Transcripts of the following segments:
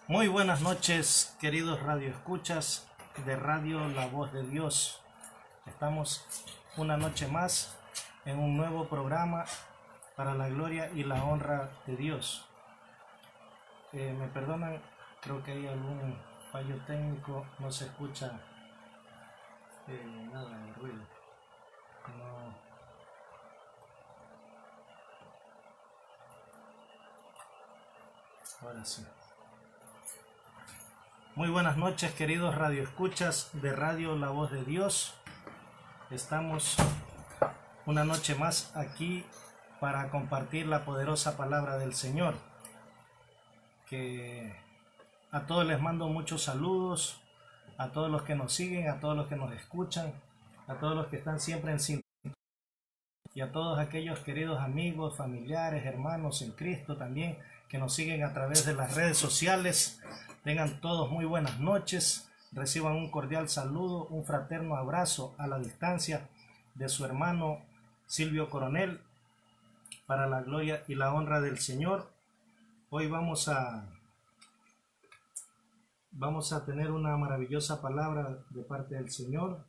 Muy buenas noches, queridos radioescuchas de Radio La Voz de Dios. Estamos una noche más en un nuevo programa para la gloria y la honra de Dios. Me perdonan, creo que hay algún fallo técnico, no se escucha nada de ruido. No. Ahora sí. Muy buenas noches, queridos radioescuchas de Radio La Voz de Dios. Estamos una noche más aquí para compartir la poderosa palabra del Señor. Que a todos les mando muchos saludos, a todos los que nos siguen, a todos los que nos escuchan, a todos los que están siempre en sintonía y a todos aquellos queridos amigos, familiares, hermanos en Cristo también que nos siguen a través de las redes sociales. Tengan todos muy buenas noches, reciban un cordial saludo, un fraterno abrazo a la distancia de su hermano Silvio Coronel, para la gloria y la honra del Señor. Hoy vamos a tener una maravillosa palabra de parte del Señor.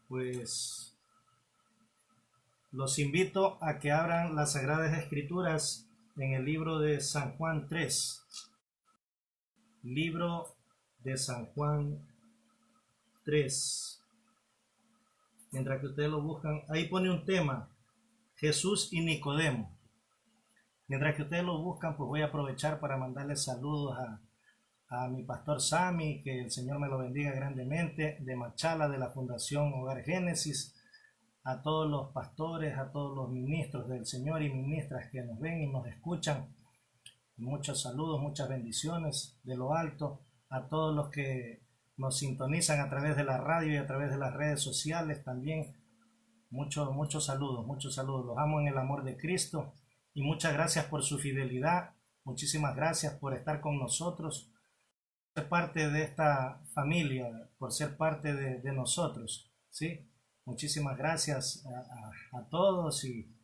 Pues los invito a que abran las Sagradas Escrituras en el libro de San Juan 3. Libro de San Juan 3. Mientras que ustedes lo buscan, ahí pone un tema, Jesús y Nicodemo. Mientras que ustedes lo buscan, pues voy a aprovechar para mandarles saludos a mi pastor Sammy, que el Señor me lo bendiga grandemente, de Machala, de la Fundación Hogar Génesis, a todos los pastores, a todos los ministros del Señor y ministras que nos ven y nos escuchan. Muchos saludos, muchas bendiciones de lo alto a todos los que nos sintonizan a través de la radio y a través de las redes sociales también. Muchos saludos, los amo en el amor de Cristo y muchas gracias por su fidelidad, muchísimas gracias por estar con nosotros, por ser parte de esta familia, por ser parte de nosotros, ¿sí? Muchísimas gracias a todos y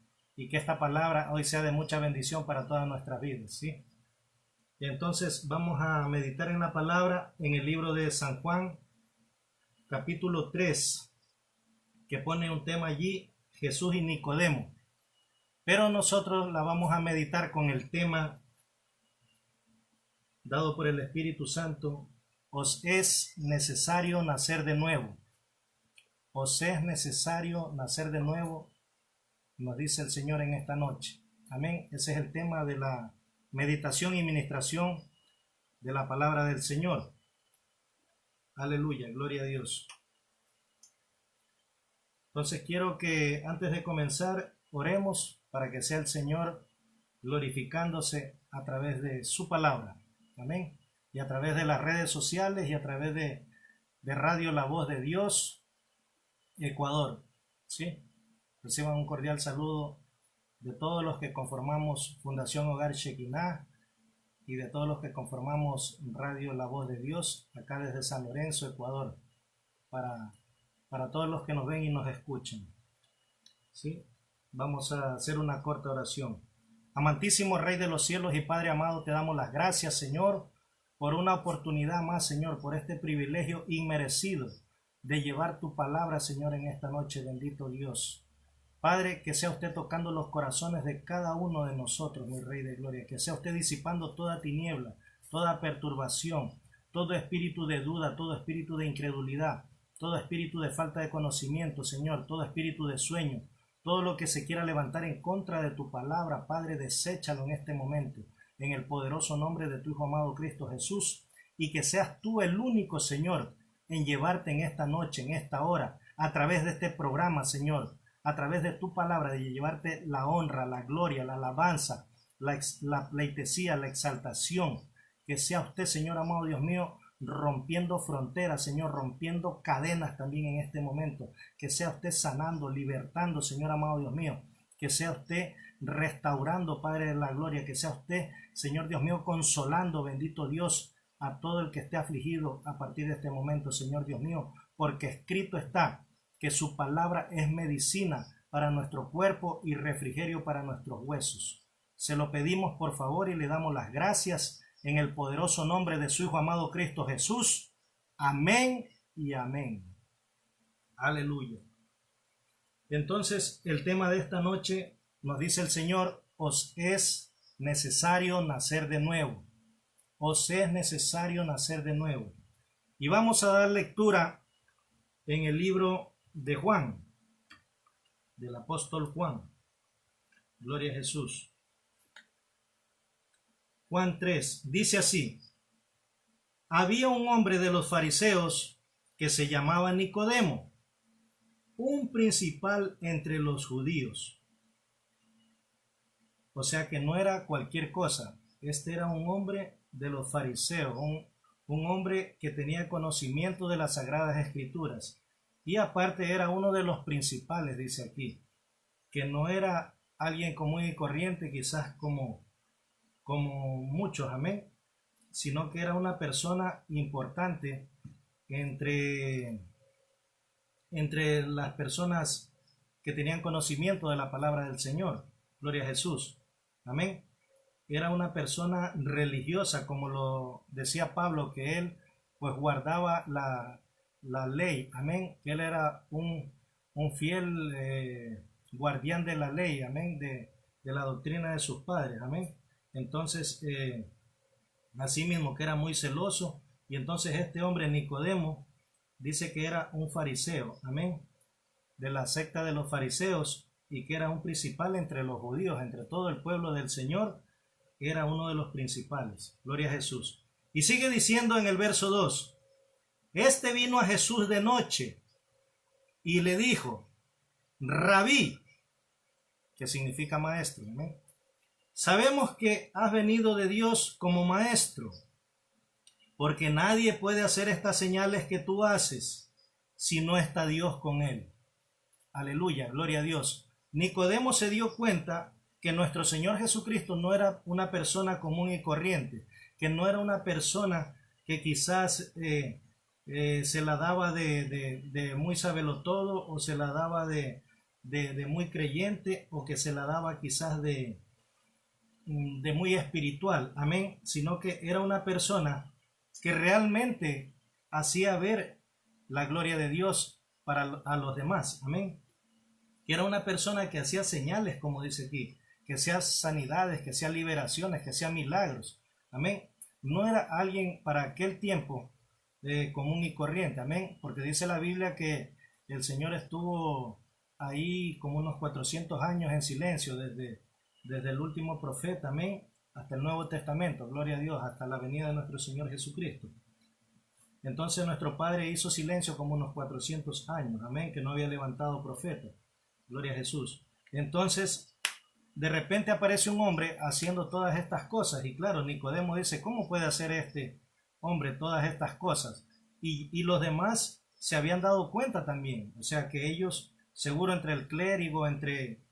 que esta palabra hoy sea de mucha bendición para todas nuestras vidas, ¿sí? Y entonces vamos a meditar en la palabra en el libro de San Juan, capítulo 3, que pone un tema allí, Jesús y Nicodemo. Pero nosotros la vamos a meditar con el tema dado por el Espíritu Santo, os es necesario nacer de nuevo. Os es necesario nacer de nuevo, nos dice el Señor en esta noche. Amén. Ese es el tema de la meditación y ministración de la palabra del Señor. Aleluya, gloria a Dios. Entonces quiero que antes de comenzar oremos para que sea el Señor glorificándose a través de su palabra. Amén. Y a través de las redes sociales y a través de Radio La Voz de Dios Ecuador, ¿sí? Reciban un cordial saludo de todos los que conformamos Fundación Hogar Shekinah y de todos los que conformamos Radio La Voz de Dios, acá desde San Lorenzo, Ecuador, para todos los que nos ven y nos escuchan, ¿sí? Vamos a hacer una corta oración. Amantísimo Rey de los cielos y Padre amado, te damos las gracias, Señor, por una oportunidad más, Señor, por este privilegio inmerecido de llevar tu palabra, Señor, en esta noche, bendito Dios. Padre, que sea usted tocando los corazones de cada uno de nosotros, mi Rey de Gloria, que sea usted disipando toda tiniebla, toda perturbación, todo espíritu de duda, todo espíritu de incredulidad, todo espíritu de falta de conocimiento, Señor, todo espíritu de sueño, todo lo que se quiera levantar en contra de tu palabra, Padre, deséchalo en este momento, en el poderoso nombre de tu Hijo amado Cristo Jesús, y que seas tú el único, Señor, en llevarte en esta noche, en esta hora, a través de este programa, Señor, a través de tu palabra, de llevarte la honra, la gloria, la alabanza, la pleitesía, la exaltación. Que sea usted, Señor amado Dios mío, rompiendo fronteras, Señor, rompiendo cadenas también en este momento. Que sea usted sanando, libertando, Señor amado Dios mío. Que sea usted restaurando, Padre de la gloria. Que sea usted, Señor Dios mío, consolando, bendito Dios, a todo el que esté afligido a partir de este momento, Señor Dios mío, porque escrito está que su palabra es medicina para nuestro cuerpo y refrigerio para nuestros huesos. Se lo pedimos por favor y le damos las gracias en el poderoso nombre de su Hijo amado Cristo Jesús. Amén y amén. Aleluya. Entonces, el tema de esta noche nos dice el Señor: os es necesario nacer de nuevo. Os es necesario nacer de nuevo. Y vamos a dar lectura en el libro de Juan, del apóstol Juan. Gloria a Jesús. Juan 3, dice así: había un hombre de los fariseos que se llamaba Nicodemo, un principal entre los judíos. O sea que no era cualquier cosa. Este era un hombre de los fariseos, un hombre que tenía conocimiento de las Sagradas Escrituras. Y aparte era uno de los principales, dice aquí, que no era alguien común y corriente, quizás como muchos, amén, sino que era una persona importante entre las personas que tenían conocimiento de la palabra del Señor. Gloria a Jesús. Amén. Era una persona religiosa, como lo decía Pablo, que él pues guardaba la ley. Amén. Que él era un fiel guardián de la ley. Amén. De la doctrina de sus padres. Amén. Entonces, así mismo que era muy celoso. Y entonces este hombre Nicodemo dice que era un fariseo. Amén. De la secta de los fariseos, y que era un principal entre los judíos, entre todo el pueblo del Señor, era uno de los principales. Gloria a Jesús. Y sigue diciendo en el verso 2: este vino a Jesús de noche y le dijo: Rabí, que significa maestro. ¿Amén? Sabemos que has venido de Dios como maestro, porque nadie puede hacer estas señales que tú haces si no está Dios con él. Aleluya, gloria a Dios. Nicodemo se dio cuenta que nuestro Señor Jesucristo no era una persona común y corriente, que no era una persona que quizás se la daba de muy sabelotodo, o se la daba de muy creyente, o que se la daba quizás de muy espiritual, amén, sino que era una persona que realmente hacía ver la gloria de Dios a los demás, amén. Que era una persona que hacía señales, como dice aquí, que hacía sanidades, que hacía liberaciones, que hacía milagros, amén. No era alguien para aquel tiempo común y corriente, amén, porque dice la Biblia que el Señor estuvo ahí como unos 400 años en silencio, desde el último profeta, amén, hasta el Nuevo Testamento, gloria a Dios, hasta la venida de nuestro Señor Jesucristo. Entonces nuestro Padre hizo silencio como unos 400 años, amén, que no había levantado profeta. Gloria a Jesús. Entonces, de repente aparece un hombre haciendo todas estas cosas. Y claro, Nicodemo dice: ¿cómo puede hacer este hombre todas estas cosas? Y los demás se habían dado cuenta también. O sea que ellos, seguro entre el clérigo, entre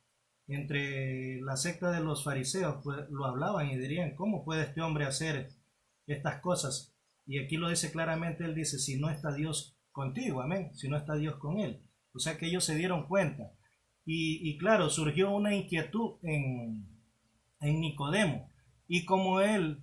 la secta de los fariseos, pues lo hablaban y dirían: ¿cómo puede este hombre hacer estas cosas? Y aquí lo dice claramente, él dice: si no está Dios contigo, amén, si no está Dios con él. O sea que ellos se dieron cuenta. Y claro, surgió una inquietud en Nicodemo, y como él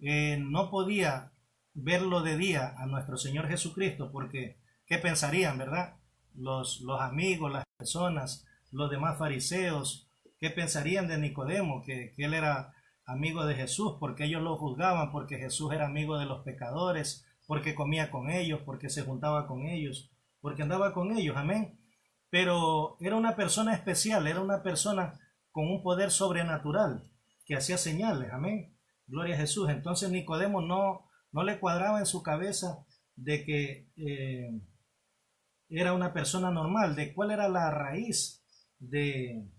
no podía verlo de día a nuestro Señor Jesucristo, porque ¿qué pensarían, verdad? Los amigos, las personas, los demás fariseos, ¿qué pensarían de Nicodemo? Que él era amigo de Jesús, porque ellos lo juzgaban, porque Jesús era amigo de los pecadores, porque comía con ellos, porque se juntaba con ellos, porque andaba con ellos, amén. Pero era una persona especial, era una persona con un poder sobrenatural, que hacía señales, amén, gloria a Jesús. Entonces Nicodemo no le cuadraba en su cabeza de que era una persona normal, de cuál era la raíz de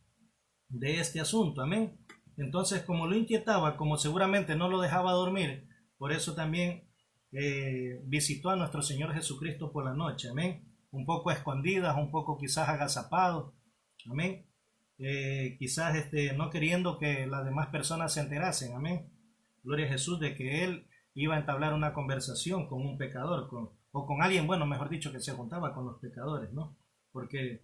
este asunto, amén. Entonces, como lo inquietaba, como seguramente no lo dejaba dormir, por eso también visitó a nuestro Señor Jesucristo por la noche, amén, un poco a escondidas, un poco quizás agazapado, amén, quizás no queriendo que las demás personas se enterasen, amén, gloria a Jesús, de que él iba a entablar una conversación con un pecador, o con alguien, bueno, mejor dicho, que se juntaba con los pecadores, ¿no? Porque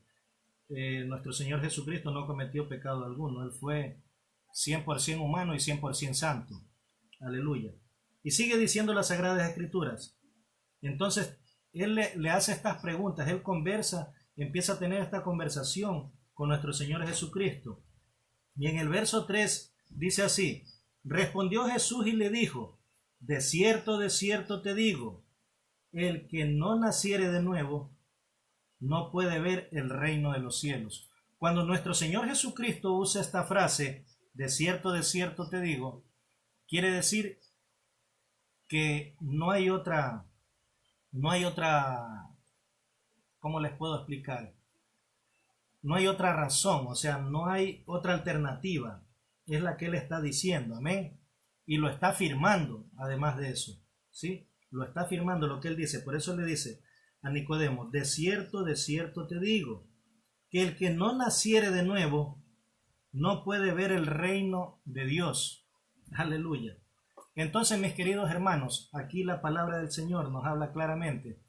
nuestro Señor Jesucristo no cometió pecado alguno, él fue 100% humano y 100% santo, aleluya. Y sigue diciendo las Sagradas Escrituras. Entonces, él le hace estas preguntas, él conversa, empieza a tener esta conversación con nuestro Señor Jesucristo. Y en el verso 3 dice así: respondió Jesús y le dijo, de cierto te digo, el que no naciere de nuevo no puede ver el reino de los cielos. Cuando nuestro Señor Jesucristo usa esta frase, de cierto te digo, quiere decir que no hay otra, ¿cómo les puedo explicar? No hay otra razón, o sea, no hay otra alternativa. Es la que él está diciendo, amén. Y lo está afirmando, además de eso, ¿sí? Lo está afirmando lo que él dice. Por eso le dice a Nicodemo, de cierto te digo, que el que no naciere de nuevo no puede ver el reino de Dios. Aleluya. Entonces, mis queridos hermanos, aquí la palabra del Señor nos habla claramente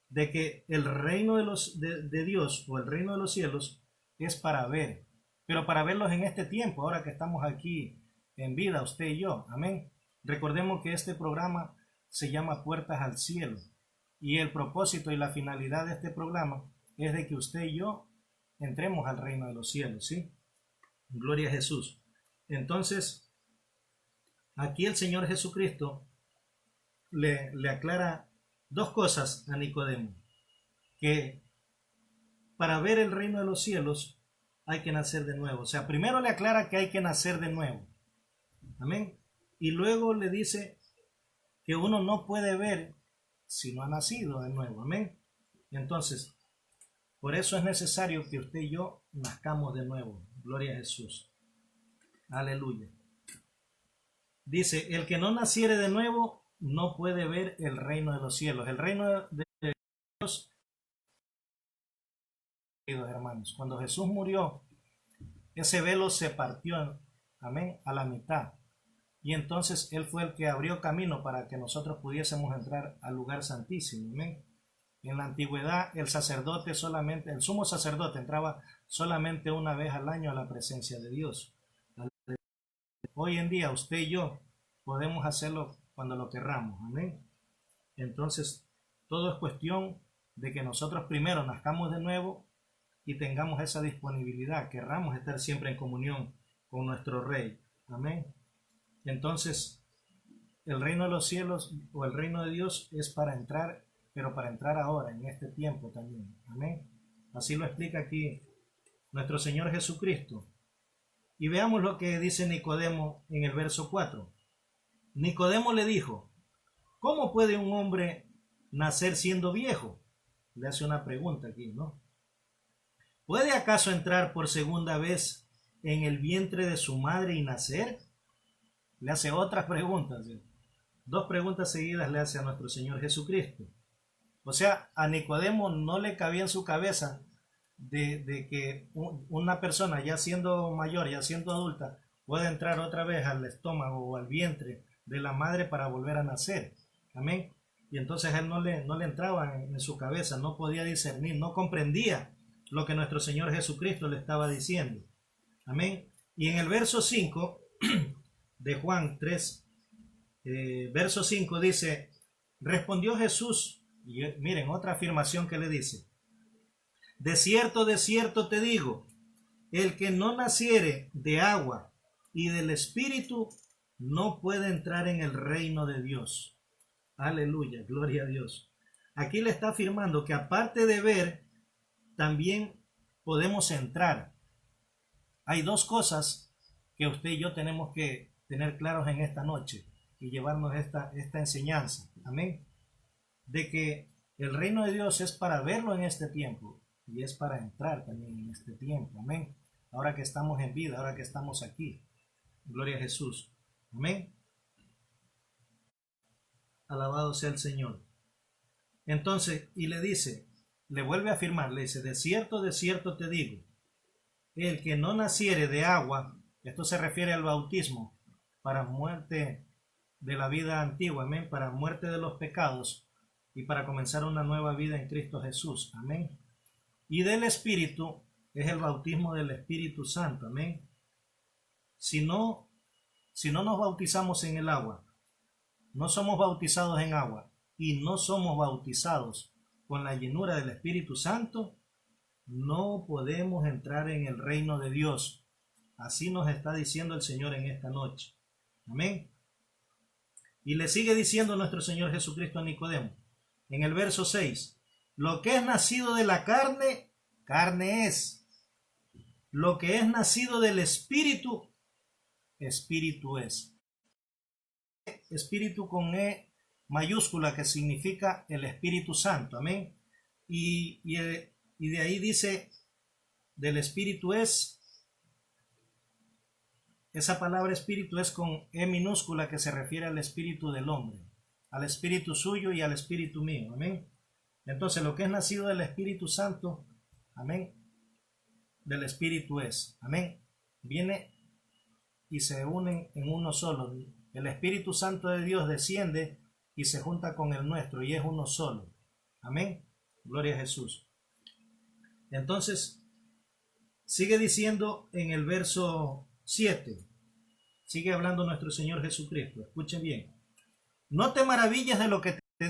de que el reino de Dios o el reino de los cielos es para ver, pero para verlos en este tiempo, ahora que estamos aquí en vida, usted y yo. Amén. Recordemos que este programa se llama Puertas al Cielo y el propósito y la finalidad de este programa es de que usted y yo entremos al reino de los cielos, ¿sí? Gloria a Jesús. Entonces, aquí el Señor Jesucristo le aclara dos cosas a Nicodemo, que para ver el reino de los cielos hay que nacer de nuevo. O sea, primero le aclara que hay que nacer de nuevo. Amén. Y luego le dice que uno no puede ver si no ha nacido de nuevo. Amén. Entonces, por eso es necesario que usted y yo nazcamos de nuevo. Gloria a Jesús. Aleluya. Dice, el que no naciere de nuevo no puede ver el reino de los cielos. El reino de Dios, queridos hermanos, cuando Jesús murió, ese velo se partió, amén, a la mitad. Y entonces Él fue el que abrió camino para que nosotros pudiésemos entrar al lugar santísimo. Amén. En la antigüedad el sumo sacerdote entraba solamente una vez al año a la presencia de Dios. Hoy en día usted y yo podemos hacerlo cuando lo querramos. Amén. Entonces todo es cuestión de que nosotros primero nazcamos de nuevo y tengamos esa disponibilidad, querramos estar siempre en comunión con nuestro Rey. Amén. Entonces, el reino de los cielos o el reino de Dios es para entrar, pero para entrar ahora, en este tiempo también. Amén. Así lo explica aquí nuestro Señor Jesucristo. Y veamos lo que dice Nicodemo en el verso 4. Nicodemo le dijo, ¿cómo puede un hombre nacer siendo viejo? Le hace una pregunta aquí, ¿no? ¿Puede acaso entrar por segunda vez en el vientre de su madre y nacer? Le hace otras preguntas. Dos preguntas seguidas le hace a nuestro Señor Jesucristo. O sea, a Nicodemo no le cabía en su cabeza de que una persona ya siendo mayor, ya siendo adulta, puede entrar otra vez al estómago o al vientre de la madre para volver a nacer. Amén. Y entonces él no le entraba en su cabeza, no podía discernir, no comprendía lo que nuestro Señor Jesucristo le estaba diciendo. Amén. Y en el verso 5 de Juan 3, verso 5 dice, respondió Jesús, y miren otra afirmación que le dice, de cierto te digo, el que no naciere de agua y del Espíritu no puede entrar en el reino de Dios. Aleluya, gloria a Dios. Aquí le está afirmando que aparte de ver, también podemos entrar. Hay dos cosas que usted y yo tenemos que tener claros en esta noche y llevarnos esta enseñanza. Amén. De que el reino de Dios es para verlo en este tiempo y es para entrar también en este tiempo. Amén. Ahora que estamos en vida, ahora que estamos aquí. Gloria a Jesús. Amén. Alabado sea el Señor. Entonces, y le dice, le vuelve a afirmar, le dice, de cierto te digo, el que no naciere de agua, esto se refiere al bautismo, para muerte de la vida antigua, amén, para muerte de los pecados y para comenzar una nueva vida en Cristo Jesús, amén. Y del Espíritu es el bautismo del Espíritu Santo, amén. Si no nos bautizamos en el agua, no somos bautizados en agua y no somos bautizados con la llenura del Espíritu Santo, no podemos entrar en el reino de Dios. Así nos está diciendo el Señor en esta noche. Amén. Y le sigue diciendo nuestro Señor Jesucristo a Nicodemo, en el verso 6, lo que es nacido de la carne, carne es. Lo que es nacido del Espíritu, Espíritu es. Espíritu con E mayúscula, que significa el Espíritu Santo. Amén. Y de ahí dice, del Espíritu es. Esa palabra espíritu es con E minúscula, que se refiere al espíritu del hombre, al espíritu suyo y al espíritu mío. Amén. Entonces, lo que es nacido del Espíritu Santo, amén, del Espíritu es. Amén. Viene y se unen en uno solo. El Espíritu Santo de Dios desciende y se junta con el nuestro y es uno solo. Amén. Gloria a Jesús. Entonces, sigue diciendo en el verso 7, sigue hablando nuestro Señor Jesucristo. Escuchen bien. No te maravilles de lo que te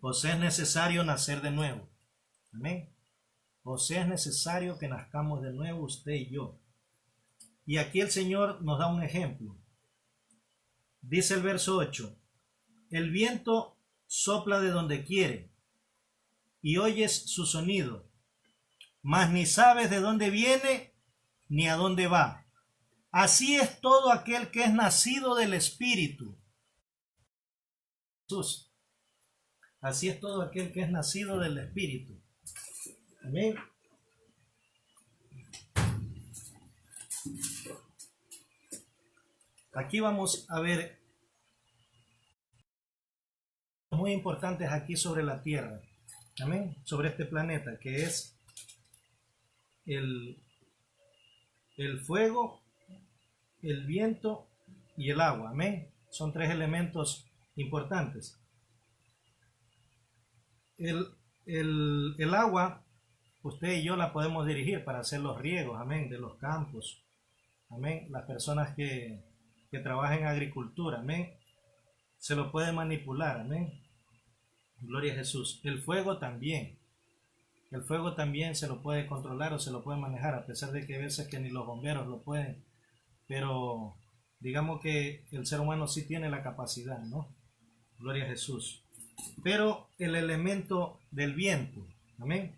os es necesario nacer de nuevo. Amén. Os es necesario que nazcamos de nuevo usted y yo. Y aquí el Señor nos da un ejemplo. Dice el verso 8, el viento sopla de donde quiere y oyes su sonido, mas ni sabes de dónde viene ni a dónde va. Así es todo aquel que es nacido del Espíritu. Jesús. Así es todo aquel que es nacido del Espíritu. Amén. Aquí vamos a ver muy importantes aquí sobre la tierra. Amén. Sobre este planeta, que es el fuego, el viento y el agua. Amén. Son tres elementos importantes. El agua, usted y yo la podemos dirigir para hacer los riegos, amén, de los campos. Amén. Las personas que trabajan en agricultura, amén, se lo puede manipular, amén. Gloria a Jesús. El fuego también. El fuego también se lo puede controlar o se lo puede manejar, a pesar de que a veces que ni los bomberos lo pueden. Pero digamos que el ser humano sí tiene la capacidad, ¿no? Gloria a Jesús. Pero el elemento del viento, amén.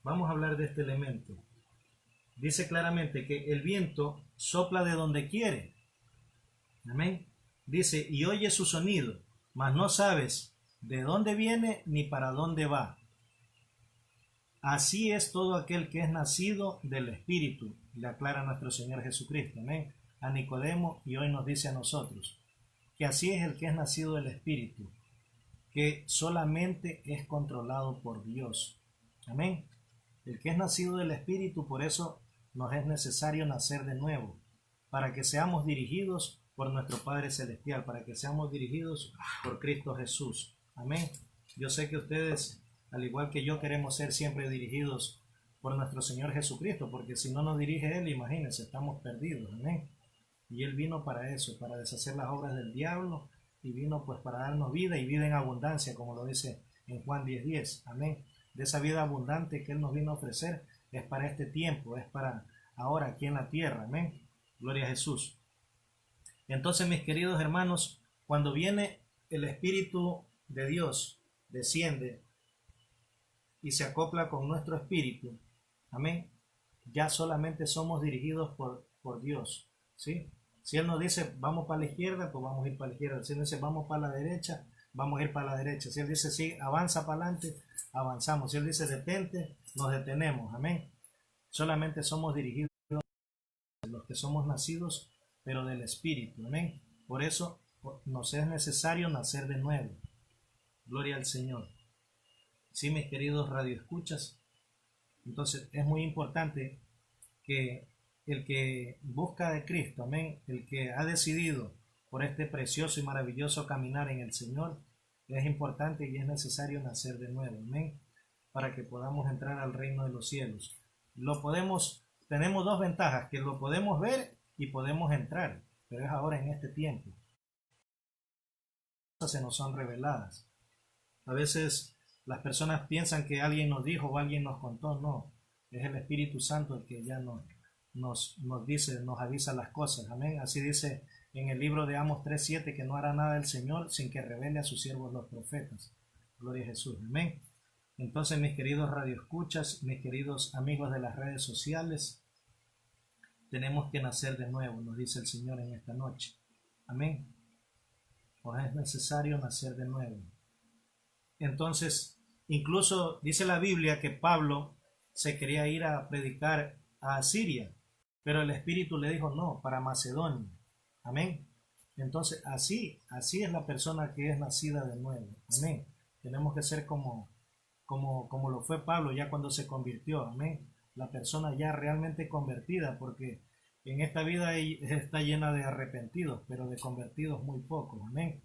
Vamos a hablar de este elemento. Dice claramente que el viento sopla de donde quiere. Amén. Dice, y oye su sonido, mas no sabes de dónde viene ni para dónde va. Así es todo aquel que es nacido del Espíritu, le aclara nuestro Señor Jesucristo, amén, a Nicodemo, y hoy nos dice a nosotros, que así es el que es nacido del Espíritu, que solamente es controlado por Dios. Amén. El que es nacido del Espíritu, por eso nos es necesario nacer de nuevo, para que seamos dirigidos por nuestro Padre Celestial, para que seamos dirigidos por Cristo Jesús. Amén. Yo sé que ustedes, al igual que yo, queremos ser siempre dirigidos por nuestro Señor Jesucristo, porque si no nos dirige Él, imagínense, estamos perdidos. Amén. Y Él vino para eso, para deshacer las obras del diablo, y vino pues para darnos vida y vida en abundancia, como lo dice en Juan 10:10. Amén. De esa vida abundante que Él nos vino a ofrecer es para este tiempo, es para ahora aquí en la tierra. Amén. Gloria a Jesús. Entonces, mis queridos hermanos, cuando viene el Espíritu de Dios, desciende y se acopla con nuestro espíritu, amén, ya solamente somos dirigidos por Dios, ¿sí? Si Él nos dice vamos para la izquierda, pues vamos a ir para la izquierda. Si Él dice vamos para la derecha, vamos a ir para la derecha. Si Él dice sí, avanza para adelante, avanzamos. Si Él dice detente, nos detenemos, amén. Solamente somos dirigidos los que somos nacidos, pero del Espíritu, amén. Por eso nos es necesario nacer de nuevo. Gloria al Señor. Sí, mis queridos radioescuchas. Entonces es muy importante que el que busca de Cristo, amén, el que ha decidido por este precioso y maravilloso caminar en el Señor, es importante y es necesario nacer de nuevo, amén, para que podamos entrar al reino de los cielos. Tenemos dos ventajas, que lo podemos ver y podemos entrar, pero es ahora en este tiempo. se nos son reveladas. A veces las personas piensan que alguien nos dijo o alguien nos contó. No, es el Espíritu Santo el que ya nos dice, nos avisa las cosas. Amén. Así dice en el libro de Amos 3:7 que no hará nada el Señor sin que revele a sus siervos los profetas. Gloria a Jesús. Amén. Entonces, mis queridos radioescuchas, mis queridos amigos de las redes sociales, tenemos que nacer de nuevo, nos dice el Señor en esta noche. Amén. Pues es necesario nacer de nuevo. Entonces, incluso dice la Biblia que Pablo se quería ir a predicar a Siria, pero el Espíritu le dijo no, para Macedonia. Amén. Entonces, así es la persona que es nacida de nuevo. Amén. Tenemos que ser como lo fue Pablo ya cuando se convirtió. Amén. La persona ya realmente convertida, porque en esta vida está llena de arrepentidos, pero de convertidos muy pocos. Amén.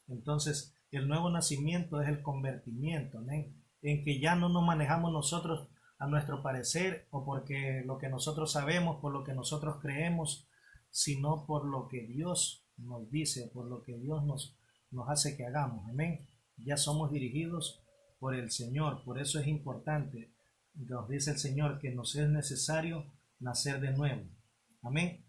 Entonces, el nuevo nacimiento es el convertimiento. Amén. En que ya no nos manejamos nosotros a nuestro parecer o porque lo que nosotros sabemos, por lo que nosotros creemos, sino por lo que Dios nos dice, por lo que Dios nos hace que hagamos. Amén. Ya somos dirigidos por el Señor. Por eso es importante, nos dice el Señor, que nos es necesario nacer de nuevo. Amén.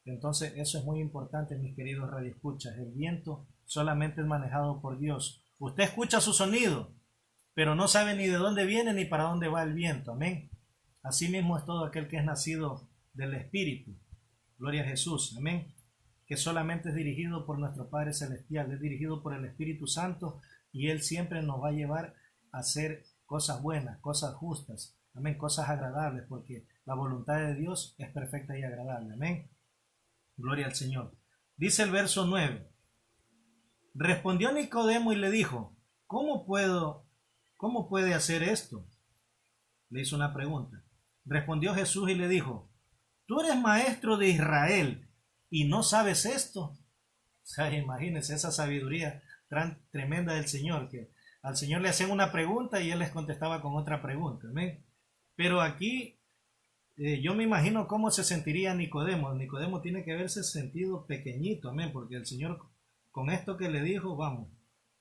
Entonces eso es muy importante, mis queridos radioescuchas. El viento solamente es manejado por Dios. Usted escucha su sonido, pero no sabe ni de dónde viene ni para dónde va el viento. Amén. Así mismo es todo aquel que es nacido del Espíritu. Gloria a Jesús. Amén. Que solamente es dirigido por nuestro Padre Celestial, es dirigido por el Espíritu Santo, y Él siempre nos va a llevar a hacer cosas buenas, cosas justas. Amén. Cosas agradables, porque la voluntad de Dios es perfecta y agradable. Amén. Gloria al Señor. Dice el verso 9. Respondió Nicodemo y le dijo, ¿cómo puede hacer esto? Le hizo una pregunta. Respondió Jesús y le dijo, tú eres maestro de Israel y no sabes esto. O sea, imagínense esa sabiduría tan tremenda del Señor, que al Señor le hacían una pregunta y Él les contestaba con otra pregunta. ¿Amén? Pero aquí yo me imagino cómo se sentiría Nicodemo. Nicodemo tiene que haberse sentido pequeñito. Amén, porque el Señor con esto que le dijo, vamos,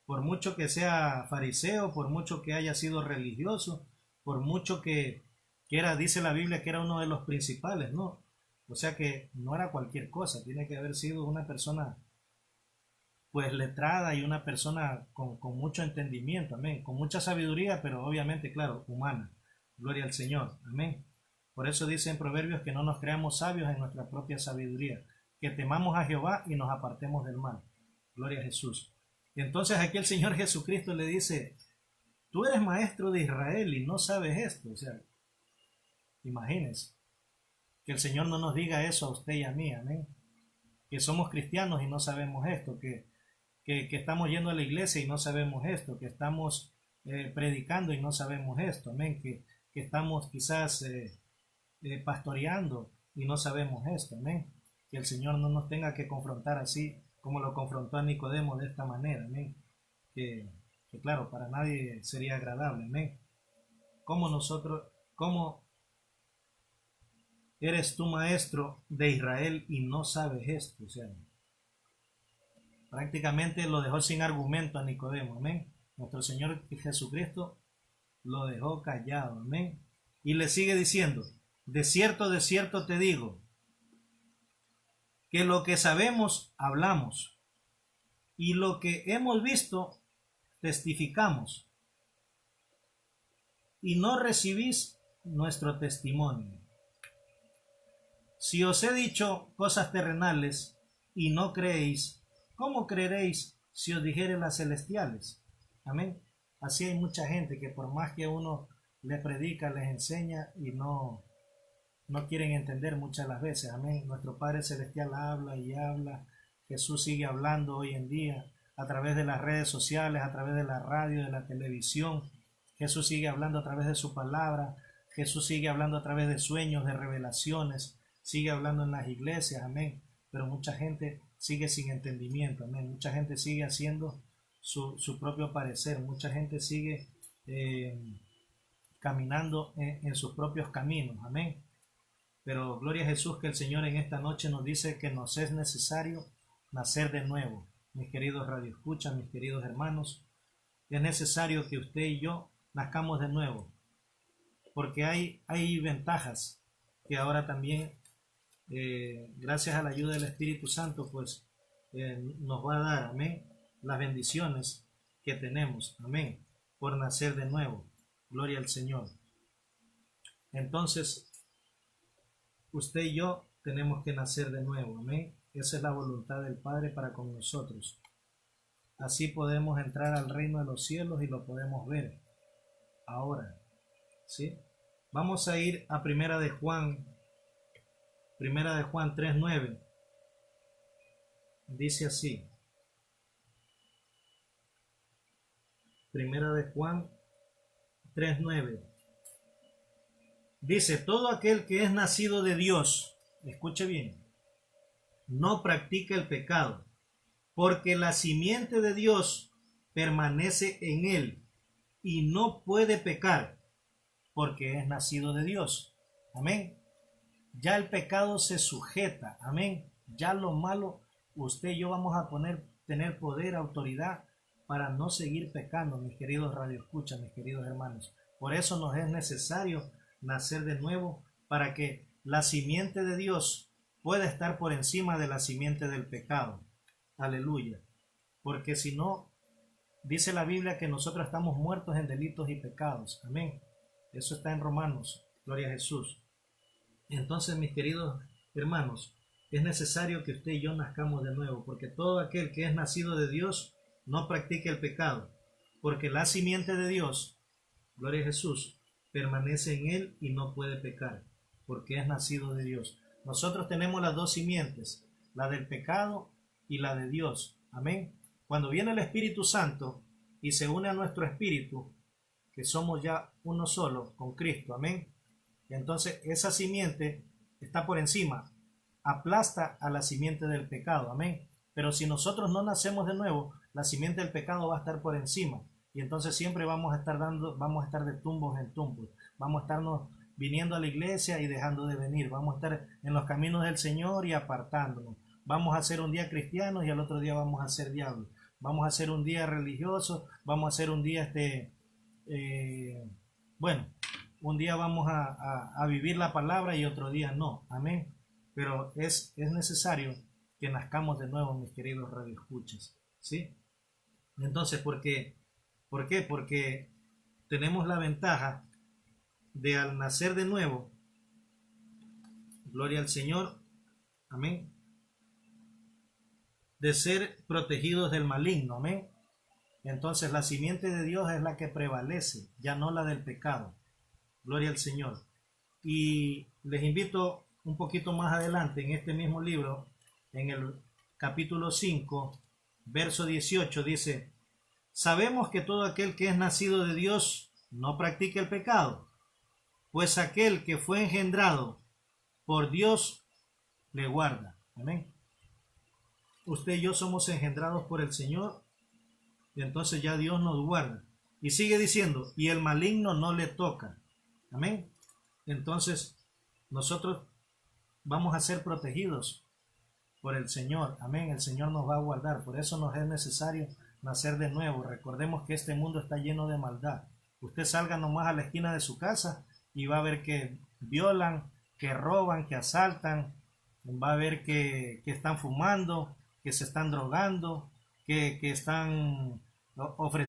por mucho que sea fariseo, por mucho que haya sido religioso, por mucho que era, dice la Biblia, que era uno de los principales, ¿no? O sea que no era cualquier cosa, tiene que haber sido una persona pues letrada y una persona con mucho entendimiento, amén, con mucha sabiduría, pero obviamente, claro, humana. Gloria al Señor, amén. Por eso dice en Proverbios que no nos creamos sabios en nuestra propia sabiduría, que temamos a Jehová y nos apartemos del mal. Gloria a Jesús. Y entonces aquí el Señor Jesucristo le dice, tú eres maestro de Israel y no sabes esto. O sea, imagínense que el Señor no nos diga eso a usted y a mí, amén. Que somos cristianos y no sabemos esto, que estamos yendo a la iglesia y no sabemos esto, que estamos predicando y no sabemos esto, amén. Que estamos quizás pastoreando y no sabemos esto, amén. Que el Señor no nos tenga que confrontar así como lo confrontó a Nicodemo de esta manera, amén. Que claro, para nadie sería agradable, amén. ¿Cómo eres tú maestro de Israel y no sabes esto? O sea, prácticamente lo dejó sin argumento a Nicodemo, amén. Nuestro Señor Jesucristo lo dejó callado, amén. Y le sigue diciendo, de cierto te digo, que lo que sabemos hablamos, y lo que hemos visto testificamos, y no recibís nuestro testimonio. Si os he dicho cosas terrenales y no creéis, ¿cómo creeréis si os dijere las celestiales? Amén. Así hay mucha gente que por más que uno les predica, les enseña y no quieren entender muchas las veces. Amén. Nuestro Padre Celestial habla y habla. Jesús sigue hablando hoy en día a través de las redes sociales, a través de la radio, de la televisión. Jesús sigue hablando a través de su palabra. Jesús sigue hablando a través de sueños, de revelaciones. Sigue hablando en las iglesias. Amén. Pero mucha gente sigue sin entendimiento. Amén. Mucha gente sigue haciendo su propio parecer. Mucha gente sigue caminando en sus propios caminos. Amén. Pero gloria a Jesús que el Señor en esta noche nos dice que nos es necesario nacer de nuevo. mis queridos radioescuchas, mis queridos hermanos, es necesario que usted y yo nazcamos de nuevo, porque hay ventajas que ahora también, gracias a la ayuda del Espíritu Santo, pues nos va a dar, amén, las bendiciones que tenemos, amén, por nacer de nuevo. Gloria al Señor. Entonces, usted y yo tenemos que nacer de nuevo, amén. Esa es la voluntad del Padre para con nosotros. Así podemos entrar al reino de los cielos y lo podemos ver ahora, ¿sí? Vamos a ir a Primera de Juan 3:9. Dice así. Primera de Juan 3:9. Dice, todo aquel que es nacido de Dios, escuche bien, no practica el pecado, porque la simiente de Dios permanece en él y no puede pecar, porque es nacido de Dios. Amén. Ya el pecado se sujeta, amén. Ya lo malo, usted y yo vamos a tener poder, autoridad para no seguir pecando, mis queridos radioescuchas, mis queridos hermanos. Por eso nos es necesario nacer de nuevo, para que la simiente de Dios pueda estar por encima de la simiente del pecado. Aleluya. Porque si no, dice la Biblia que nosotros estamos muertos en delitos y pecados. Amén. Eso está en Romanos. Gloria a Jesús. Entonces, mis queridos hermanos, es necesario que usted y yo nazcamos de nuevo, porque todo aquel que es nacido de Dios no practica el pecado, porque la simiente de Dios, gloria a Jesús, permanece en él y no puede pecar, porque es nacido de Dios. Nosotros tenemos las dos simientes, la del pecado y la de Dios. Amén. Cuando viene el Espíritu Santo y se une a nuestro espíritu, que somos ya uno solo con Cristo. Amén. Entonces esa simiente está por encima, aplasta a la simiente del pecado. Amén. Pero si nosotros no nacemos de nuevo, la simiente del pecado va a estar por encima. Y entonces siempre vamos a estar de tumbos en tumbos. Vamos a estarnos viniendo a la iglesia y dejando de venir. Vamos a estar en los caminos del Señor y apartándonos. Vamos a ser un día cristianos y al otro día vamos a ser diablos. Vamos a ser un día religioso, vamos a ser un día un día vamos a vivir la palabra y otro día no. Amén. Pero es necesario que nazcamos de nuevo, mis queridos radioescuchas. ¿Sí? Entonces, ¿por qué? Porque tenemos la ventaja de, al nacer de nuevo, gloria al Señor, amén, de ser protegidos del maligno, amén. Entonces la simiente de Dios es la que prevalece, ya no la del pecado. Gloria al Señor. Y les invito un poquito más adelante en este mismo libro, en el capítulo 5, verso 18, dice: sabemos que todo aquel que es nacido de Dios no practica el pecado, pues aquel que fue engendrado por Dios le guarda. Amén. Usted y yo somos engendrados por el Señor, y entonces ya Dios nos guarda. Y sigue diciendo, y el maligno no le toca. Amén. Entonces nosotros vamos a ser protegidos por el Señor. Amén. El Señor nos va a guardar. Por eso nos es necesario nacer de nuevo. Recordemos que este mundo está lleno de maldad. Usted salga nomás a la esquina de su casa y va a ver que violan, que roban, que asaltan. Va a ver que están fumando, que se están drogando, que están ofreciendo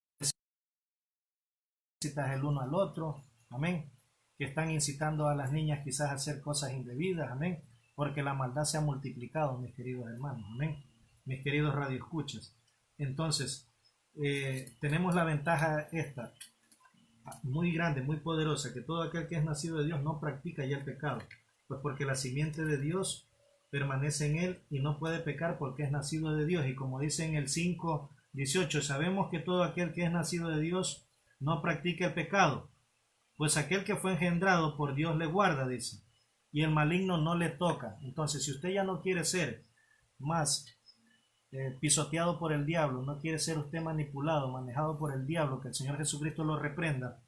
el uno al otro. Amén. Que están incitando a las niñas quizás a hacer cosas indebidas. Amén. Porque la maldad se ha multiplicado, mis queridos hermanos. Amén. Mis queridos radioescuchas. Entonces, tenemos la ventaja esta, muy grande, muy poderosa, que todo aquel que es nacido de Dios no practica ya el pecado. Pues porque la simiente de Dios permanece en él y no puede pecar porque es nacido de Dios. Y como dice en el 5:18, sabemos que todo aquel que es nacido de Dios no practica el pecado, pues aquel que fue engendrado por Dios le guarda, dice, y el maligno no le toca. Entonces, si usted ya no quiere ser más pisoteado por el diablo, no quiere ser usted manipulado, manejado por el diablo, que el Señor Jesucristo lo reprenda,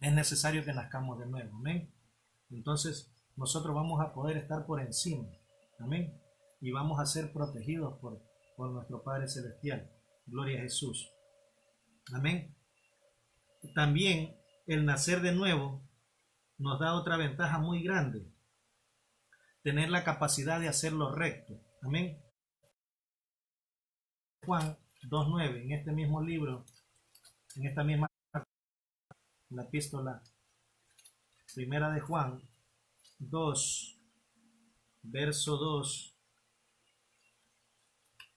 es necesario que nazcamos de nuevo. Amén. Entonces, nosotros vamos a poder estar por encima. Amén. Y vamos a ser protegidos por nuestro Padre Celestial. Gloria a Jesús. Amén. También el nacer de nuevo nos da otra ventaja muy grande: tener la capacidad de hacer lo recto. Amén. Juan 2:9, en este mismo libro, en esta misma, la epístola primera de Juan 2, verso 2,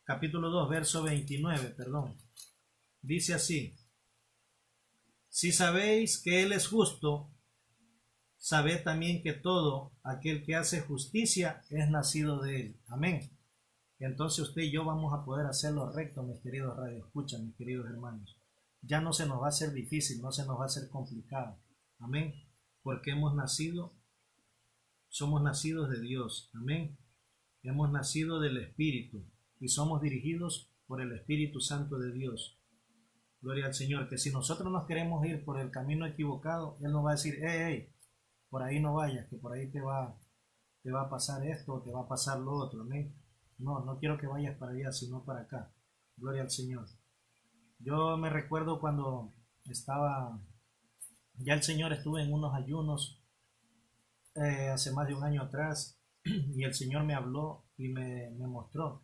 capítulo 2, verso 29, perdón. Dice así: si sabéis que Él es justo, sabed también que todo aquel que hace justicia es nacido de Él. Amén. Entonces usted y yo vamos a poder hacer lo recto, mis queridos radioescuchas, mis queridos hermanos. Ya no se nos va a hacer difícil, no se nos va a hacer complicado. Amén. Porque somos nacidos de Dios. Amén. Hemos nacido del Espíritu y somos dirigidos por el Espíritu Santo de Dios. Gloria al Señor. Que si nosotros nos queremos ir por el camino equivocado, Él nos va a decir: hey, por ahí no vayas, que por ahí te va a pasar esto o te va a pasar lo otro. Amén. No quiero que vayas para allá, sino para acá. Gloria al Señor. Yo me recuerdo cuando ya el Señor, estuve en unos ayunos hace más de un año atrás, y el Señor me habló y me mostró,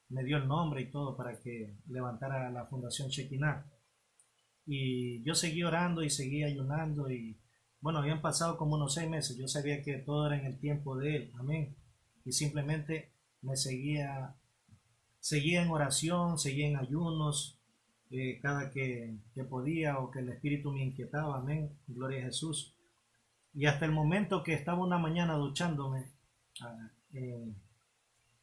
me dio el nombre y todo para que levantara la Fundación Shekinah. Y yo seguí orando y seguí ayunando, y bueno, habían pasado como unos 6 meses. Yo sabía que todo era en el tiempo de Él. Amén. Y simplemente me seguía en oración, seguía en ayunos, cada que podía o que el Espíritu me inquietaba. Amén. Gloria a Jesús. Y hasta el momento que estaba una mañana duchándome,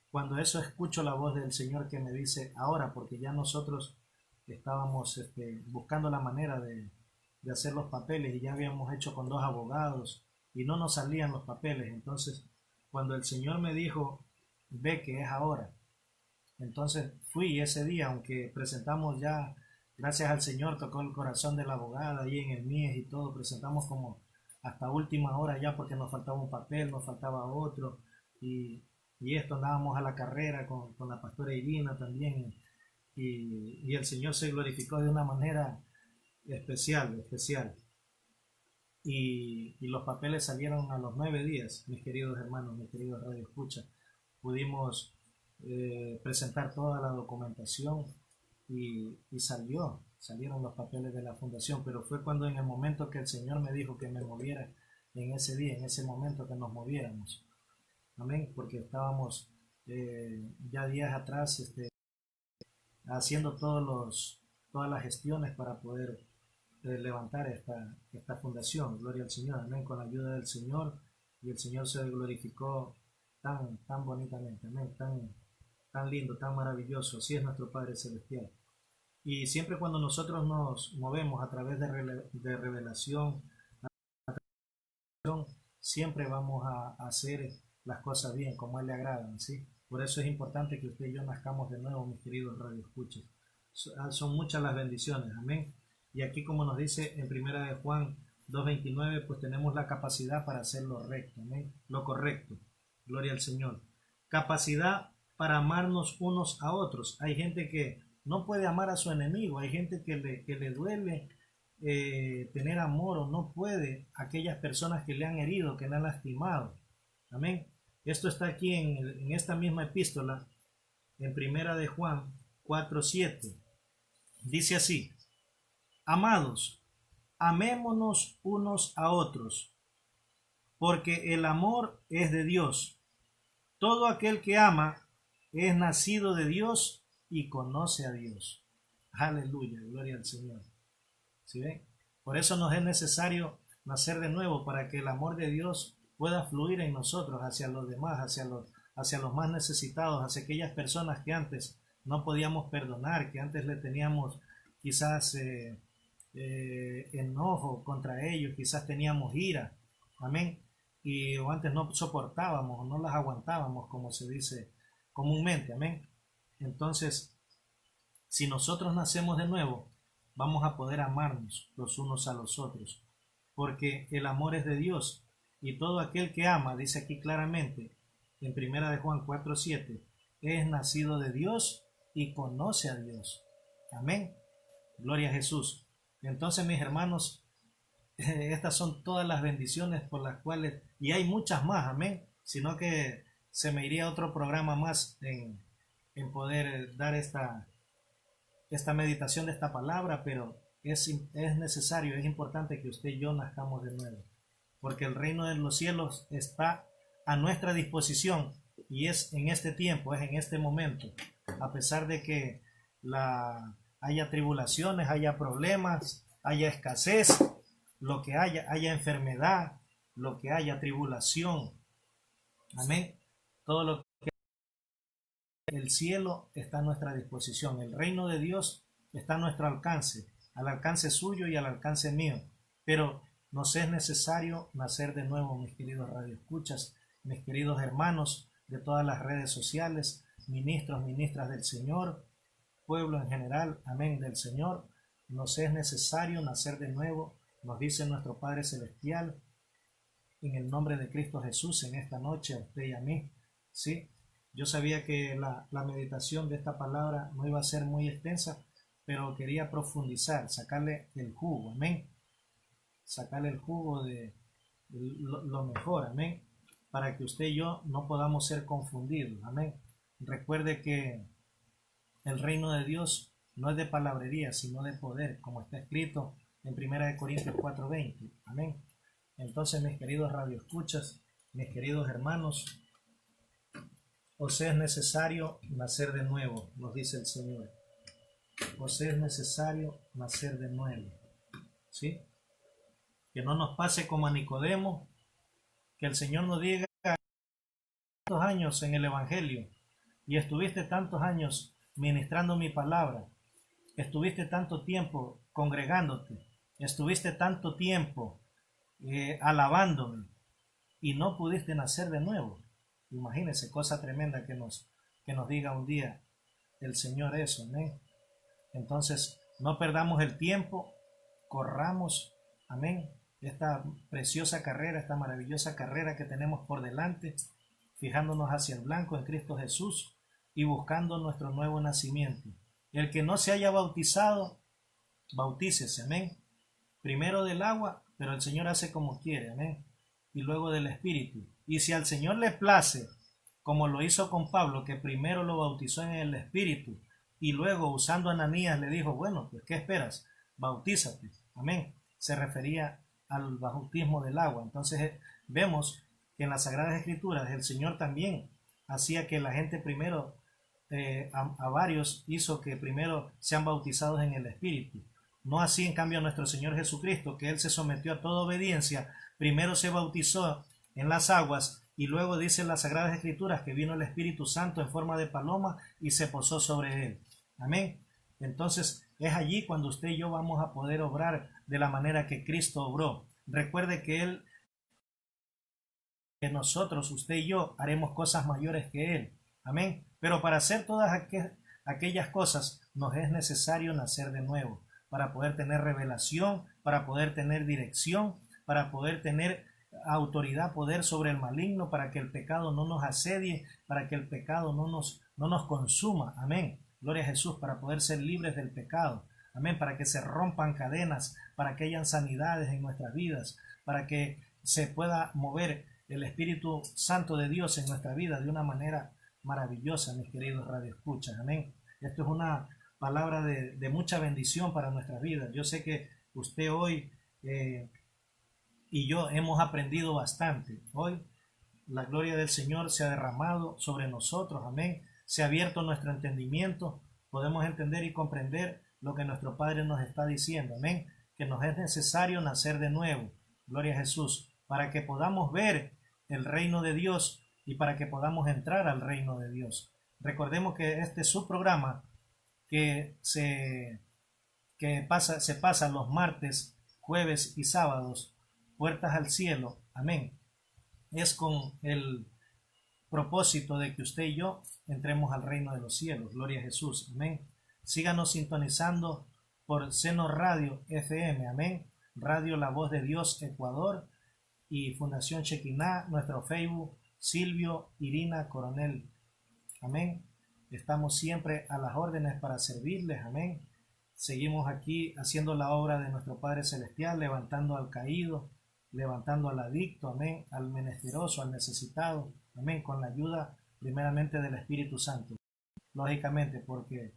cuando eso escucho la voz del Señor que me dice: ahora, porque ya nosotros estábamos buscando la manera de hacer los papeles, y ya habíamos hecho con 2 abogados y no nos salían los papeles. Entonces, cuando el Señor me dijo: ve que es ahora, entonces fui ese día, aunque presentamos ya, gracias al Señor, tocó el corazón de la abogada ahí en el MIES y todo, presentamos como hasta última hora ya, porque nos faltaba un papel, nos faltaba otro, y esto, andábamos a la carrera con la pastora Irina también, y el Señor se glorificó de una manera especial. Y los papeles salieron a los 9 días, mis queridos hermanos, mis queridos radioescuchas. Pudimos presentar toda la documentación y salieron los papeles de la fundación. Pero fue cuando, en el momento que el Señor me dijo que me moviera, en ese día, en ese momento, que nos moviéramos. Amén. Porque estábamos ya días atrás haciendo todas las gestiones para poder levantar esta fundación. Gloria al Señor. Amén. Con la ayuda del Señor, y el Señor se glorificó tan bonitamente. Amén. Tan lindo, tan maravilloso. Así es nuestro Padre Celestial. Y siempre cuando nosotros nos movemos a través de revelación, siempre vamos a hacer las cosas bien, como a Él le agradan, ¿sí? Por eso es importante que usted y yo nazcamos de nuevo, mis queridos radioescuchas. Son muchas las bendiciones. Amén. Y aquí, como nos dice en primera de Juan 2:29, pues tenemos la capacidad para hacer lo recto. Amén. Lo correcto. Gloria al Señor. Capacidad para amarnos unos a otros. Hay gente que no puede amar a su enemigo. Hay gente que le duele tener amor, o no puede aquellas personas que le han herido, que le han lastimado. Amén. Esto está aquí en esta misma epístola, en primera de Juan 4:7. Dice así: amados, amémonos unos a otros, porque el amor es de Dios. Todo aquel que ama es nacido de Dios y conoce a Dios. Aleluya, gloria al Señor. ¿Sí ven? Por eso nos es necesario nacer de nuevo, para que el amor de Dios pueda fluir en nosotros hacia los demás, hacia los más necesitados, hacia aquellas personas que antes no podíamos perdonar, que antes le teníamos quizás enojo contra ellos, quizás teníamos ira. Amén. O antes no soportábamos, o no las aguantábamos, como se dice comúnmente. Amén. Entonces, si nosotros nacemos de nuevo, vamos a poder amarnos los unos a los otros, porque el amor es de Dios, y todo aquel que ama, dice aquí claramente en primera de Juan 4:7, es nacido de Dios y conoce a Dios. Amén. Gloria a Jesús. Entonces, mis hermanos, estas son todas las bendiciones por las cuales, y hay muchas más, amén, sino que se me iría otro programa más en poder dar esta meditación de esta palabra, pero es necesario, es importante que usted y yo nazcamos de nuevo, porque el reino de los cielos está a nuestra disposición y es en este tiempo, es en este momento, a pesar de que haya tribulaciones, haya problemas, haya escasez, lo que haya enfermedad, lo que haya tribulación, amén, todo lo que el cielo está a nuestra disposición, el reino de Dios está a nuestro alcance, al alcance suyo y al alcance mío, pero nos es necesario nacer de nuevo, mis queridos radioescuchas, mis queridos hermanos de todas las redes sociales, ministros, ministras del Señor, pueblo en general, amén, del Señor. Nos es necesario nacer de nuevo, nos dice nuestro Padre Celestial, en el nombre de Cristo Jesús, en esta noche, a usted y a mí. ¿Sí? Yo sabía que la meditación de esta palabra no iba a ser muy extensa, pero quería profundizar, sacarle el jugo, amén. Sacarle el jugo de lo mejor, amén, para que usted y yo no podamos ser confundidos, amén. Recuerde que el reino de Dios no es de palabrería, sino de poder, como está escrito en 1 Corintios 4:20, amén. Entonces, mis queridos radioescuchas, mis queridos hermanos, os es necesario nacer de nuevo, nos dice el Señor. Os es necesario nacer de nuevo, ¿sí? Que no nos pase como a Nicodemo, que el Señor nos diga: tantos años en el Evangelio y estuviste tantos años ministrando mi palabra, estuviste tanto tiempo congregándote, estuviste tanto tiempo alabándome y no pudiste nacer de nuevo. Imagínense, cosa tremenda que nos diga un día el Señor eso, amén. Entonces, no perdamos el tiempo, corramos, amén, esta preciosa carrera, esta maravillosa carrera que tenemos por delante, fijándonos hacia el blanco en Cristo Jesús y buscando nuestro nuevo nacimiento. El que no se haya bautizado, bautícese, amén. Primero del agua, pero el Señor hace como quiere, amén. Y luego del Espíritu. Y si al Señor le place, como lo hizo con Pablo, que primero lo bautizó en el Espíritu, y luego usando a Ananías le dijo: bueno, pues ¿qué esperas? Bautízate, amén. Se refería al bautismo del agua. Entonces vemos que en las Sagradas Escrituras el Señor también hacía que la gente primero, a varios hizo que primero sean bautizados en el Espíritu. No así en cambio nuestro Señor Jesucristo, que Él se sometió a toda obediencia, primero se bautizó en las aguas y luego dice en las Sagradas Escrituras que vino el Espíritu Santo en forma de paloma y se posó sobre Él. Amén. Entonces es allí cuando usted y yo vamos a poder obrar de la manera que Cristo obró. Recuerde que que nosotros, usted y yo, haremos cosas mayores que Él. Amén. Pero para hacer todas aquellas cosas nos es necesario nacer de nuevo, para poder tener revelación, para poder tener dirección, para poder tener autoridad, poder sobre el maligno, para que el pecado no nos asedie, para que el pecado no nos consuma. Amén. Gloria a Jesús, para poder ser libres del pecado. Amén. Para que se rompan cadenas, para que hayan sanidades en nuestras vidas, para que se pueda mover el Espíritu Santo de Dios en nuestra vida de una manera maravillosa, mis queridos radioescuchas. Amén. Esto es una palabra de mucha bendición para nuestras vidas. Yo sé que usted hoy y yo hemos aprendido bastante. Hoy la gloria del Señor se ha derramado sobre nosotros. Amén. Se ha abierto nuestro entendimiento. Podemos entender y comprender lo que nuestro Padre nos está diciendo. Amén. Que nos es necesario nacer de nuevo. Gloria a Jesús. Para que podamos ver el reino de Dios y para que podamos entrar al reino de Dios. Recordemos que este es su programa que se pasa los martes, jueves y sábados, Puertas al Cielo. Amén. Es con el propósito de que usted y yo entremos al reino de los cielos. Gloria a Jesús. Amén. Síganos sintonizando por Seno Radio FM. Amén. Radio La Voz de Dios Ecuador y Fundación Chequiná, nuestro Facebook, Silvio Irina Coronel. Amén. Estamos siempre a las órdenes para servirles, amén. Seguimos aquí haciendo la obra de nuestro Padre Celestial, levantando al caído, levantando al adicto, amén, al menesteroso, al necesitado, amén, con la ayuda primeramente del Espíritu Santo. Lógicamente, porque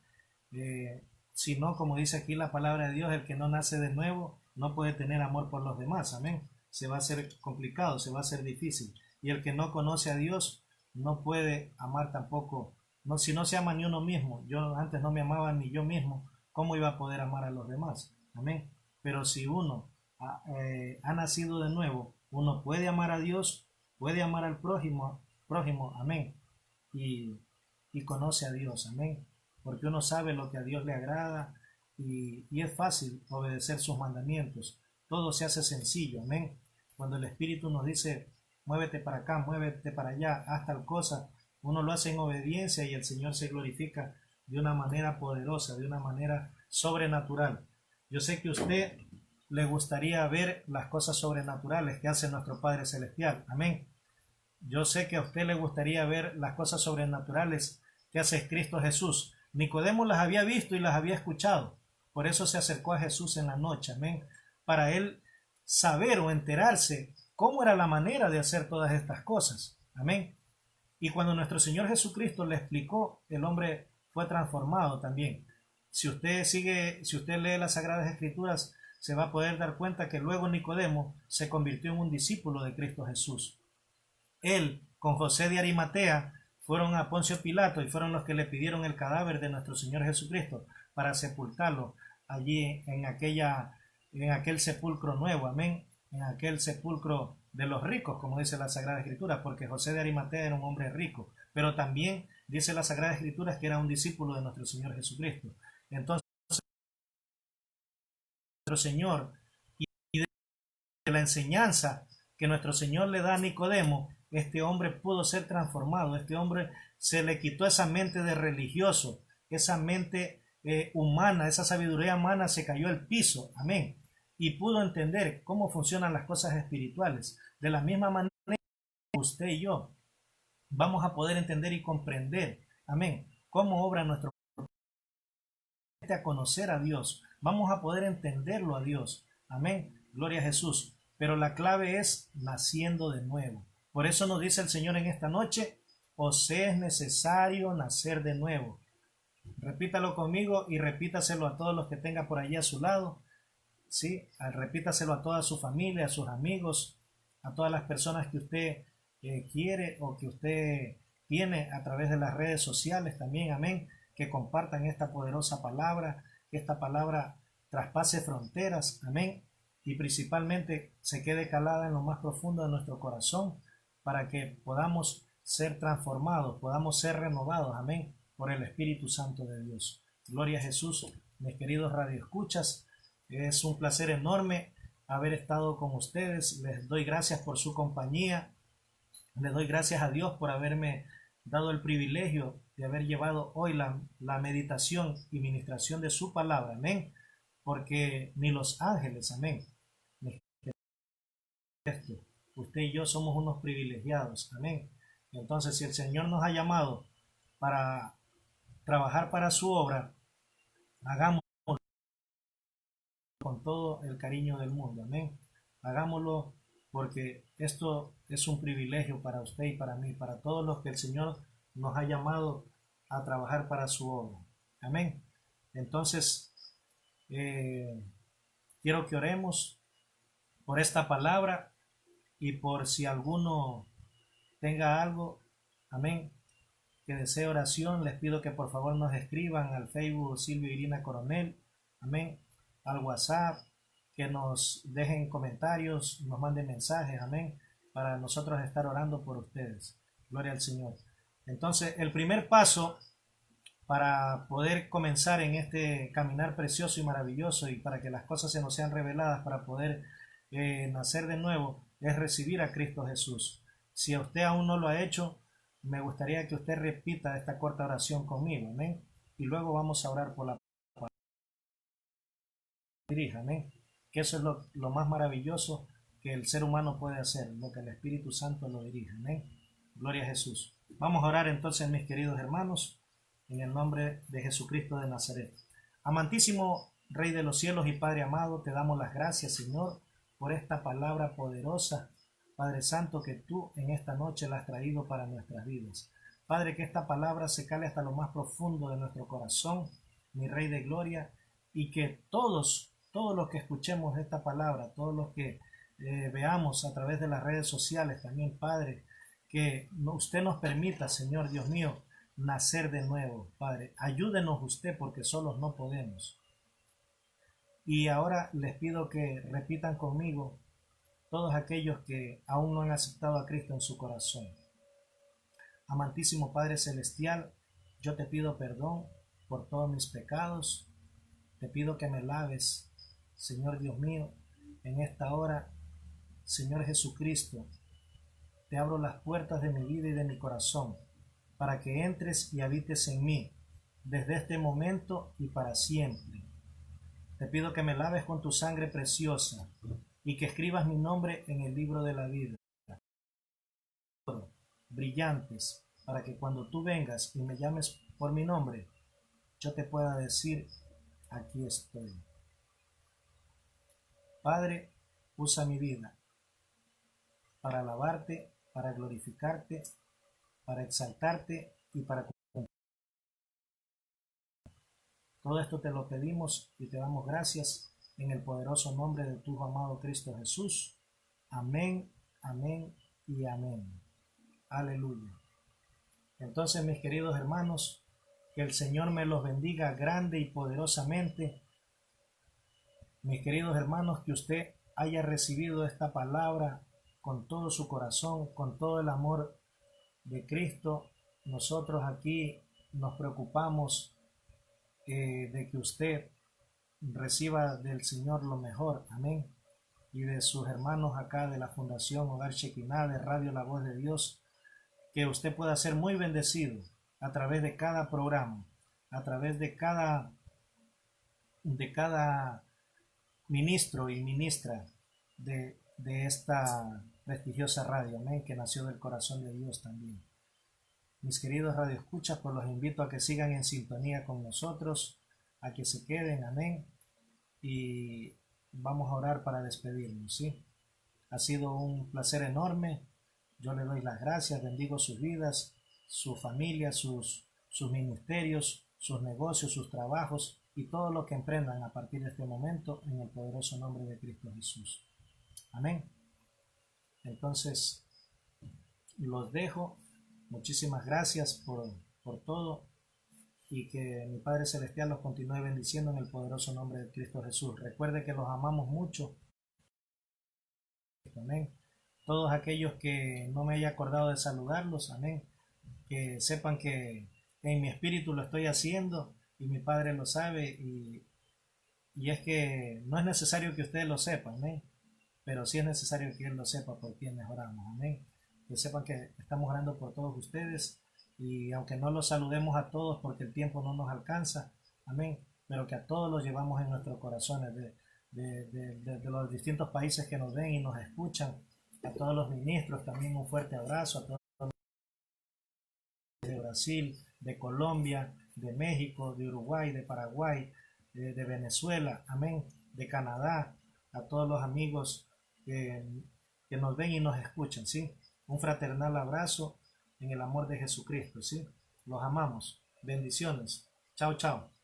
si no, como dice aquí la palabra de Dios, el que no nace de nuevo no puede tener amor por los demás, amén. Se va a hacer complicado, se va a hacer difícil. Y el que no conoce a Dios no puede amar tampoco. No, si no se ama ni uno mismo, yo antes no me amaba ni yo mismo, ¿cómo iba a poder amar a los demás? Amén. Pero si uno ha nacido de nuevo, uno puede amar a Dios, puede amar al prójimo, amén. Y conoce a Dios, amén. Porque uno sabe lo que a Dios le agrada y es fácil obedecer sus mandamientos. Todo se hace sencillo, amén. Cuando el Espíritu nos dice, muévete para acá, muévete para allá, haz tal cosa, uno lo hace en obediencia y el Señor se glorifica de una manera poderosa, de una manera sobrenatural. Yo sé que a usted le gustaría ver las cosas sobrenaturales que hace nuestro Padre Celestial, amén. Yo sé que a usted le gustaría ver las cosas sobrenaturales que hace Cristo Jesús. Nicodemo las había visto y las había escuchado. Por eso se acercó a Jesús en la noche, amén, para él saber o enterarse cómo era la manera de hacer todas estas cosas, amén. Y cuando nuestro Señor Jesucristo le explicó, el hombre fue transformado también. Si usted lee las Sagradas Escrituras, se va a poder dar cuenta que luego Nicodemo se convirtió en un discípulo de Cristo Jesús. Él, con José de Arimatea, fueron a Poncio Pilato y fueron los que le pidieron el cadáver de nuestro Señor Jesucristo para sepultarlo allí en aquel sepulcro nuevo, amén, en aquel sepulcro de los ricos, como dice la Sagrada Escritura, porque José de Arimatea era un hombre rico, pero también dice la Sagrada Escritura que era un discípulo de nuestro Señor Jesucristo. Entonces, nuestro Señor y de la enseñanza que nuestro Señor le da a Nicodemo, este hombre pudo ser transformado, este hombre se le quitó esa mente de religioso, esa mente humana, esa sabiduría humana se cayó al piso, amén, y pudo entender cómo funcionan las cosas espirituales. De la misma manera, usted y yo vamos a poder entender y comprender, amén, cómo obra nuestro a conocer a Dios, vamos a poder entenderlo a Dios, amén, gloria a Jesús, pero la clave es naciendo de nuevo. Por eso nos dice el Señor en esta noche, os es necesario nacer de nuevo. Repítalo conmigo y repítaselo a todos los que tenga por allí a su lado, ¿sí? Repítaselo a toda su familia, a sus amigos, a todas las personas que usted quiere o que usted tiene a través de las redes sociales también, amén, que compartan esta poderosa palabra, que esta palabra traspase fronteras, amén, y principalmente se quede calada en lo más profundo de nuestro corazón para que podamos ser transformados, podamos ser renovados, amén, por el Espíritu Santo de Dios. Gloria a Jesús, mis queridos radioescuchas, es un placer enorme haber estado con ustedes, les doy gracias por su compañía, les doy gracias a Dios por haberme dado el privilegio de haber llevado hoy la meditación y ministración de su palabra, amén, porque ni los ángeles, amén, usted y yo somos unos privilegiados, amén. Entonces, si el Señor nos ha llamado para trabajar para su obra, hagámoslo con todo el cariño del mundo, amén. Hagámoslo porque esto es un privilegio para usted y para mí, para todos los que el Señor nos ha llamado a trabajar para su obra, amén. Entonces, quiero que oremos por esta palabra y por si alguno tenga algo, amén, que desee oración, les pido que por favor nos escriban al Facebook Silvio Irina Coronel, amén, al WhatsApp, que nos dejen comentarios, nos manden mensajes, amén, para nosotros estar orando por ustedes. Gloria al Señor. Entonces, el primer paso para poder comenzar en este caminar precioso y maravilloso y para que las cosas se nos sean reveladas, para poder nacer de nuevo, es recibir a Cristo Jesús. Si a usted aún no lo ha hecho, me gustaría que usted repita esta corta oración conmigo, amén, y luego vamos a orar por la dirija, amén, que eso es lo más maravilloso que el ser humano puede hacer, lo que el Espíritu Santo lo dirige, amén, gloria a Jesús. Vamos a orar entonces, mis queridos hermanos, en el nombre de Jesucristo de Nazaret. Amantísimo Rey de los cielos y Padre amado, te damos las gracias, Señor, por esta palabra poderosa, Padre Santo, que tú en esta noche la has traído para nuestras vidas. Padre, que esta palabra se cale hasta lo más profundo de nuestro corazón, mi Rey de gloria, y que todos los que escuchemos esta palabra, todos los que veamos a través de las redes sociales también, Padre, que usted nos permita, Señor Dios mío, nacer de nuevo, Padre. Ayúdenos usted porque solos no podemos. Y ahora les pido que repitan conmigo todos aquellos que aún no han aceptado a Cristo en su corazón. Amantísimo Padre Celestial, yo te pido perdón por todos mis pecados. Te pido que me laves, Señor Dios mío, en esta hora. Señor Jesucristo, te abro las puertas de mi vida y de mi corazón para que entres y habites en mí desde este momento y para siempre. Te pido que me laves con tu sangre preciosa y que escribas mi nombre en el libro de la vida. Brillantes, para que cuando tú vengas y me llames por mi nombre, yo te pueda decir, aquí estoy. Padre, usa mi vida para alabarte, para glorificarte, para exaltarte y para cumplir. Todo esto te lo pedimos y te damos gracias en el poderoso nombre de tu amado Cristo Jesús. Amén, amén y amén. Aleluya. Entonces, mis queridos hermanos, que el Señor me los bendiga grande y poderosamente. Mis queridos hermanos, que usted haya recibido esta palabra con todo su corazón, con todo el amor de Cristo. Nosotros aquí nos preocupamos de que usted reciba del Señor lo mejor, amén, y de sus hermanos acá de la Fundación Hogar Shekinah, de Radio La Voz de Dios, que usted pueda ser muy bendecido a través de cada programa, a través de cada ministro y ministra de esta prestigiosa radio, amén, que nació del corazón de Dios también. Mis queridos radioescuchas, pues los invito a que sigan en sintonía con nosotros, a que se queden, amén, y vamos a orar para despedirnos, ¿sí? Ha sido un placer enorme. Yo le doy las gracias, bendigo sus vidas, su familia, sus ministerios, sus negocios, sus trabajos y todo lo que emprendan a partir de este momento en el poderoso nombre de Cristo Jesús. Amén. Entonces, los dejo. Muchísimas gracias por todo y que mi Padre Celestial los continúe bendiciendo en el poderoso nombre de Cristo Jesús. Recuerde que los amamos mucho. Amén. Todos aquellos que no me haya acordado de saludarlos, amén, que sepan que en mi espíritu lo estoy haciendo y mi Padre lo sabe y es que no es necesario que ustedes lo sepan, amén, pero sí es necesario que Él lo sepa por quienes oramos, amén. Que sepan que estamos orando por todos ustedes y aunque no los saludemos a todos porque el tiempo no nos alcanza, amén, pero que a todos los llevamos en nuestros corazones de los distintos países que nos ven y nos escuchan, a todos los ministros también un fuerte abrazo, a todos los de Brasil, de Colombia, de México, de Uruguay, de Paraguay, de Venezuela, amén, de Canadá, a todos los amigos que nos ven y nos escuchan, ¿sí? Un fraternal abrazo en el amor de Jesucristo, ¿sí? Los amamos. Bendiciones. Chao, chao.